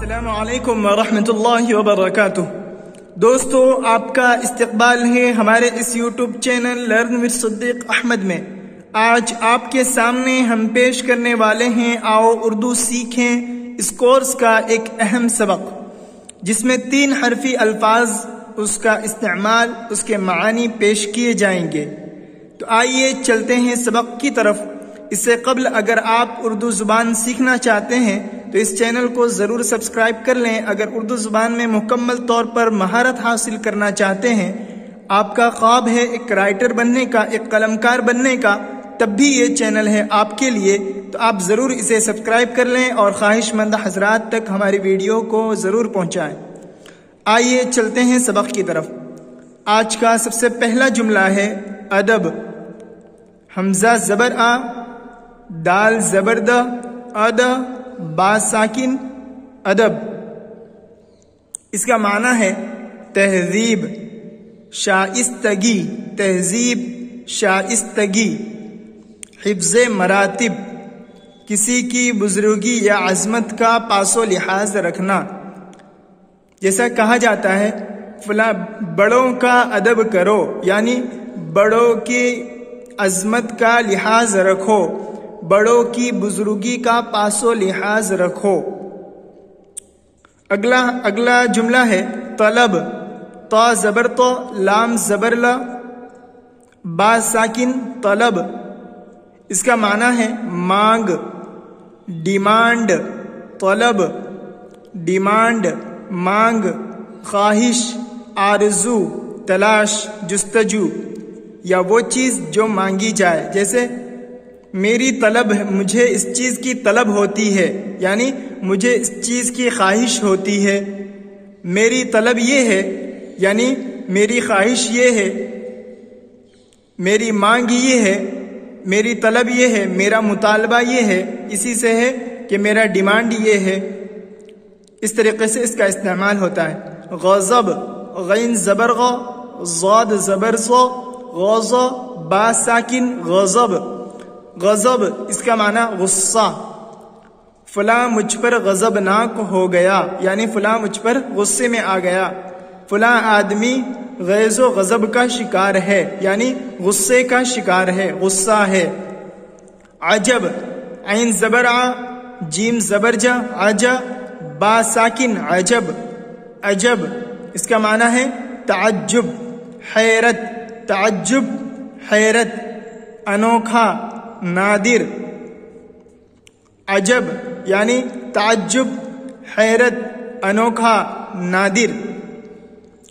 السلام علیکم ورحمۃ اللہ وبرکاتہ۔ دوستو، آپ کا استقبال ہے ہمارے اس یوٹیوب چینل لرن ود صدیق احمد میں۔ آج آپ کے سامنے ہم پیش کرنے والے ہیں آؤ اردو سیکھیں اس کورس کا ایک اہم سبق، جس میں 3 حرفی الفاظ، اس کا استعمال، اس کے معانی پیش کیے جائیں گے۔ تو آئیے چلتے ہیں سبق کی طرف۔ اس سے قبل اگر آپ اردو زبان سیکھنا چاہتے ہیں تو اس چینل کو ضرور سبسکرائب کر لیں۔ اگر اردو زبان میں مکمل طور پر مہارت حاصل کرنا چاہتے ہیں، آپ کا خواب ہے ایک رائٹر بننے کا، ایک قلمکار بننے کا، تب بھی یہ چینل ہے آپ کے لیے، تو آپ ضرور اسے سبسکرائب کر لیں اور خواہش مند حضرات تک ہماری ویڈیو کو ضرور پہنچائیں۔ آئیے چلتے ہیں سبق کی طرف۔ آج کا سب سے پہلا جملہ ہے ادب۔ حمزہ زبر آ، دال زبر دا، ادا، با ساکن، ادب۔ اس کا معنی ہے تہذیب، شائستگی، تہذیب، شائستگی، حفظ مراتب، کسی کی بزرگی یا عظمت کا پاس و لحاظ رکھنا۔ جیسا کہا جاتا ہے فلاں بڑوں کا ادب کرو، یعنی بڑوں کی عظمت کا لحاظ رکھو، بڑوں کی بزرگی کا پاس و لحاظ رکھو۔ اگلا جملہ ہے طلب۔ تا زبر تو، لام زبر لا، با ساکن، طلب۔ اس کا معنی ہے مانگ، ڈیمانڈ، طلب، ڈیمانڈ، مانگ، خواہش، آرزو، تلاش، جستجو، یا وہ چیز جو مانگی جائے۔ جیسے میری طلب ہے، مجھے اس چیز کی طلب ہوتی ہے، یعنی مجھے اس چیز کی خواہش ہوتی ہے۔ میری طلب یہ ہے، یعنی میری خواہش یہ ہے، میری مانگ یہ ہے، میری طلب یہ ہے، میرا مطالبہ یہ ہے، اسی سے ہے کہ میرا ڈیمانڈ یہ ہے۔ اس طریقے سے اس کا استعمال ہوتا ہے۔ غضب، غین زبر غ، ضاد زبر ض، غض، با ساکن، غضب۔ غضب اس کا معنی غصہ۔ فلاں مجھ پر غضبناک ہو گیا، یعنی فلاں مجھ پر غصے میں آ گیا۔ فلاں آدمی غیظ و غضب کا شکار ہے، یعنی غصے کا شکار ہے، غصہ ہے۔ عجب، عین زبر ع، جیم زبر جا، عجا، با ساکن، عجب، عجب۔ اس کا معنی ہے تعجب، حیرت، تعجب، حیرت، انوکھا، نادر۔ عجب یعنی تعجب، حیرت، انوکھا، نادر۔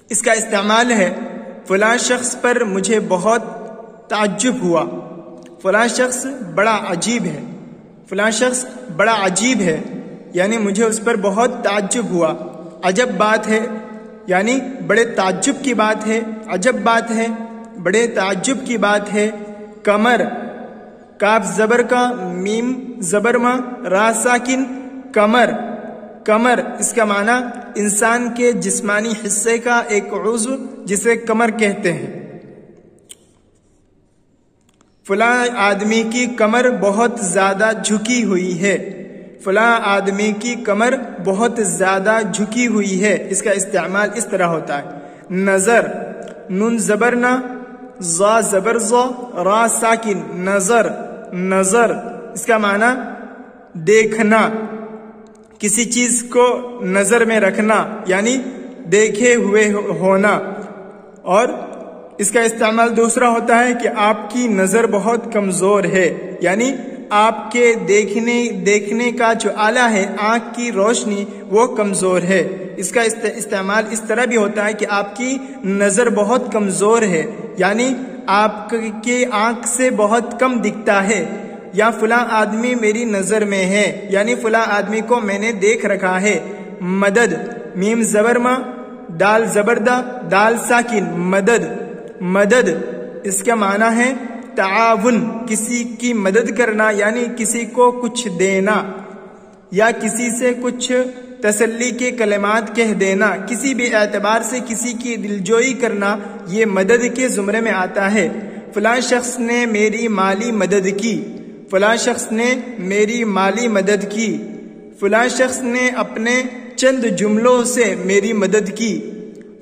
اس کا استعمال ہے فلاں شخص پر مجھے بہت تعجب ہوا، فلاں شخص بڑا عجیب ہے، فلاں شخص بڑا عجیب ہے، یعنی مجھے اس پر بہت تعجب ہوا۔ عجب بات ہے، یعنی بڑے تعجب کی بات ہے، عجب بات ہے، بڑے تعجب کی بات ہے۔ کمر، کاف زبر کا، میم زبر ما، را ساکن، کمر، کمر۔ اس کا معنی انسان کے جسمانی حصے کا ایک عضو جسے کمر کہتے ہیں۔ فلاں آدمی کی کمر بہت زیادہ جھکی ہوئی ہے، فلاں آدمی کی کمر بہت زیادہ جھکی ہوئی ہے۔ اس کا استعمال اس طرح ہوتا ہے۔ نظر، نون زبر نا، زا زبر زا، را ساکن، نظر، نظر۔ اس کا معنی دیکھنا، کسی چیز کو نظر میں رکھنا، یعنی دیکھے ہوئے ہونا۔ اور اس کا استعمال دوسرا ہوتا ہے کہ آپ کی نظر بہت کمزور ہے، یعنی آپ کے دیکھنے کا جو آلہ ہے، آنکھ کی روشنی، وہ کمزور ہے۔ اس کا استعمال اس طرح بھی ہوتا ہے کہ آپ کی نظر بہت کمزور ہے، یعنی آپ کی آنکھ سے بہت کم دکھتا ہے، یا فلاں آدمی میری نظر میں ہے، یعنی فلاں آدمی کو میں نے دیکھ رکھا ہے۔ مدد، میم زبر ما، دال زبر دا، دال ساکن، مدد، مدد۔ اس کا معنی ہے تعاون، کسی کی مدد کرنا، یعنی کسی کو کچھ دینا، یا کسی سے کچھ تسلی کے کلمات کہہ دینا، کسی بھی اعتبار سے کسی کی دلجوئی کرنا، یہ مدد کے زمرے میں آتا ہے۔ فلاں شخص نے میری مالی مدد کی، فلاں شخص نے میری مالی مدد کی، فلاں شخص نے اپنے چند جملوں سے میری مدد کی،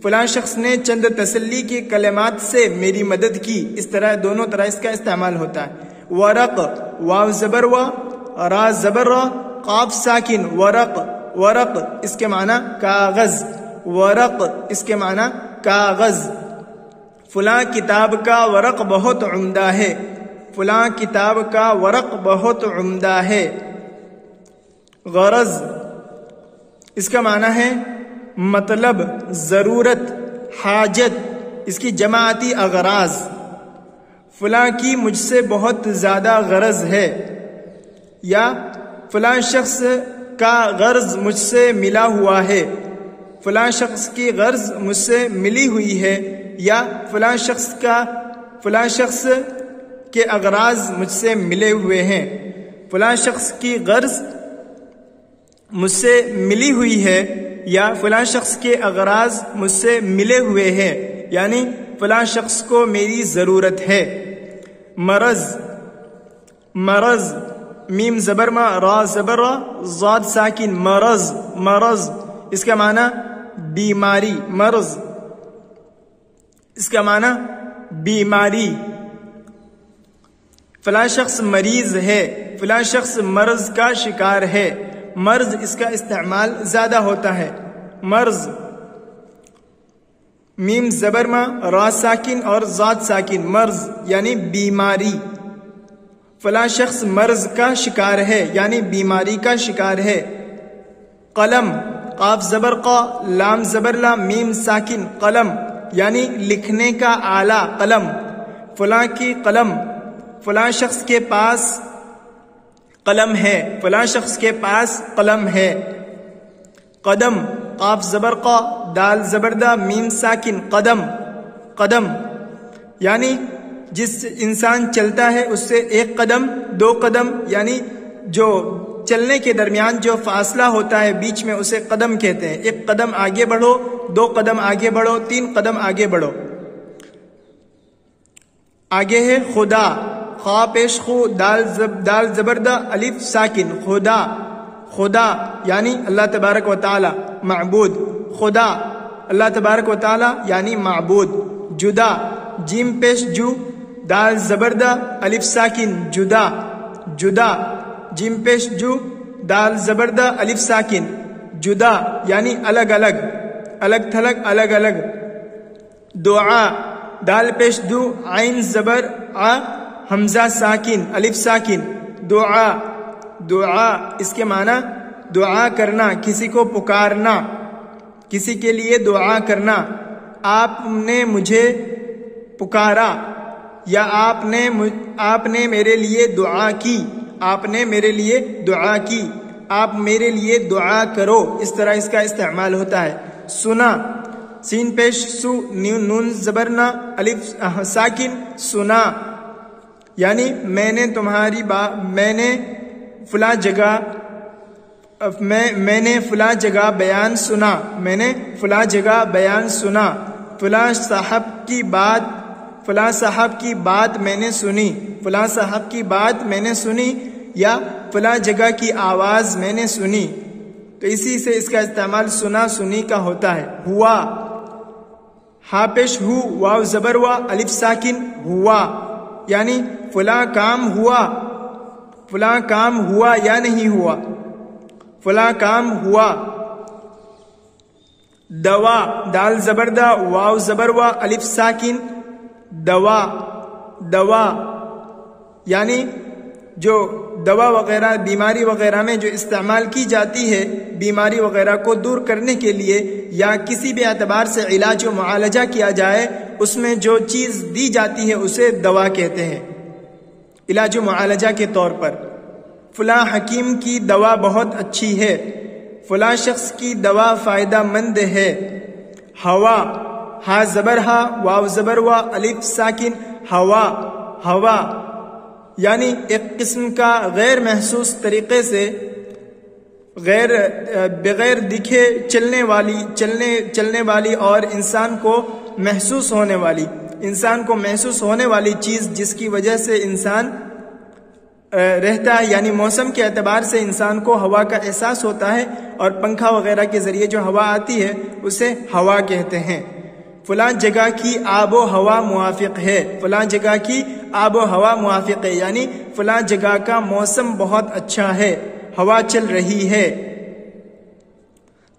فلاں شخص نے چند تسلی کے کلمات سے میری مدد کی. اس طرح دونوں طرح اس کا استعمال ہوتا ہے. ورق، واو زبر وا، را زبر را، قاف ساکن، ورق. ورق اس کے معنی کاغذ، ورق اس کے معنی کاغذ. فلاں کتاب کا ورق بہت عمدہ ہے، فلاں کتاب کا ورق بہت عمدہ ہے. غرض اس کا معنی ہے مطلب، ضرورت، حاجت. اس کی جماعتی اغراض. فلاں کی مجھ سے بہت زیادہ غرض ہے، یا فلاں شخص کا غرض مجھ سے ملا ہوا ہے، فلاں شخص کی غرض مجھ سے ملی ہوئی ہے، یا فلاں شخص کے اغراض مجھ سے ملے ہوئے ہیں. فلاں شخص کی غرض مجھ سے ملی ہوئی ہے، یا فلاں شخص کے اغراض مجھ سے ملے ہوئے ہیں، یعنی فلاں شخص کو میری ضرورت ہے. مرض، مرض میم زبر ما، را زبر را، ضاد ساکن، مرض. مرض اس کا معنی بیماری، مرض اس کا معنی بیماری. فلاں شخص مریض ہے، فلاں شخص مرض کا شکار ہے. مرض اس کا استعمال زیادہ ہوتا ہے. مرض میم زبر ما، را ساکن اور ضاد ساکن، مرض یعنی بیماری. فلاں شخص مرض کا شکار ہے یعنی بیماری کا شکار ہے. قلم، قاف زبر قا، لام زبر لا، میم ساکن، قلم یعنی لکھنے کا آلہ، قلم. فلاں کی قلم، فلاں شخص کے پاس قلم ہے، فلاں شخص کے پاس قلم ہے. قدم، قاف زبر قا، دال زبر دا، میم ساکن، قدم. قدم یعنی جس انسان چلتا ہے اس سے ایک قدم، دو قدم، یعنی جو چلنے کے درمیان جو فاصلہ ہوتا ہے بیچ میں اسے قدم کہتے ہیں. ایک قدم آگے بڑھو، دو قدم آگے بڑھو، تین قدم آگے بڑھو. آگے ہے خدا، خا پیش خو، دال زبر دا، الف ساکن، خدا. خدا یعنی اللہ تبارک و تعالی، معبود. خدا اللہ تبارک و تعالی یعنی معبود. جدا، جیم پیش جو، دال زبر دا، الف ساکن، جدا. جدا جیم پیش جو، دال زبر دا، الف ساکن، جدا یعنی الگ الگ، الگ تھلگ، الگ الگ. دعا، دال پیش دو، عین زبر آ، حمزہ ساکن، الف ساکن، دعا. دعا اس کے معنی دعا کرنا، کسی کو پکارنا، کسی کے لیے دعا کرنا. آپ نے مجھے پکارا، یا آپ نے میرے لیے دعا کی، آپ نے میرے لیے دعا کی، آپ میرے لیے دعا کرو. اس طرح اس کا استعمال ہوتا ہے. سنا، سین پیش سو، نون زبرنا، الف ساکن، سنا یعنی میں نے فلاں جگہ میں نے فلاں جگہ بیان سنا، میں نے فلاں جگہ بیان سنا. فلاں صاحب کی بات میں نے سنی، فلاں صاحب کی بات میں نے سنی، یا فلاں جگہ کی آواز میں نے سنی. تو اسی سے اس کا استعمال سنا سنی کا ہوتا ہے. ہوا، ہا پیش ہو، واو زبر وا، الف ساکن، ہوا یعنی فلاں کام ہوا، فلاں کام ہوا یا نہیں ہوا، فلاں کام ہوا. دوا، دال زبر دا، واو زبر وا، الف ساکن، دوا. دوا یعنی جو دوا وغیرہ بیماری وغیرہ میں جو استعمال کی جاتی ہے، بیماری وغیرہ کو دور کرنے کے لیے یا کسی بھی اعتبار سے علاج و معالجہ کیا جائے، اس میں جو چیز دی جاتی ہے اسے دوا کہتے ہیں، علاج و معالجہ کے طور پر. فلاں حکیم کی دوا بہت اچھی ہے، فلاں شخص کی دوا فائدہ مند ہے. ہوا، ہا زبر ہا، واو زبر وا، الف ساکن، ہوا. ہوا یعنی ایک قسم کا غیر محسوس طریقے سے بغیر دکھے چلنے والی اور انسان کو محسوس ہونے والی چیز، جس کی وجہ سے انسان رہتا ہے، یعنی موسم کے اعتبار سے انسان کو ہوا کا احساس ہوتا ہے، اور پنکھا وغیرہ کے ذریعے جو ہوا آتی ہے اسے ہوا کہتے ہیں۔ فلاں جگہ کی آب و ہوا موافق ہے، فلاں جگہ کی آب و ہوا موافق ہے، یعنی فلاں جگہ کا موسم بہت اچھا ہے، ہوا چل رہی ہے۔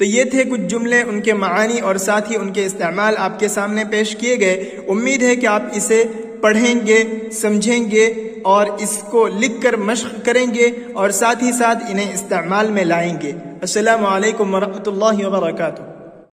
تو یہ تھے کچھ جملے، ان کے معانی اور ساتھ ہی ان کے استعمال آپ کے سامنے پیش کیے گئے۔ امید ہے کہ آپ اسے پڑھیں گے، سمجھیں گے اور اس کو لکھ کر مشق کریں گے، اور ساتھ ہی ساتھ انہیں استعمال میں لائیں گے۔ السلام علیکم ورحمۃ اللہ وبرکاتہ۔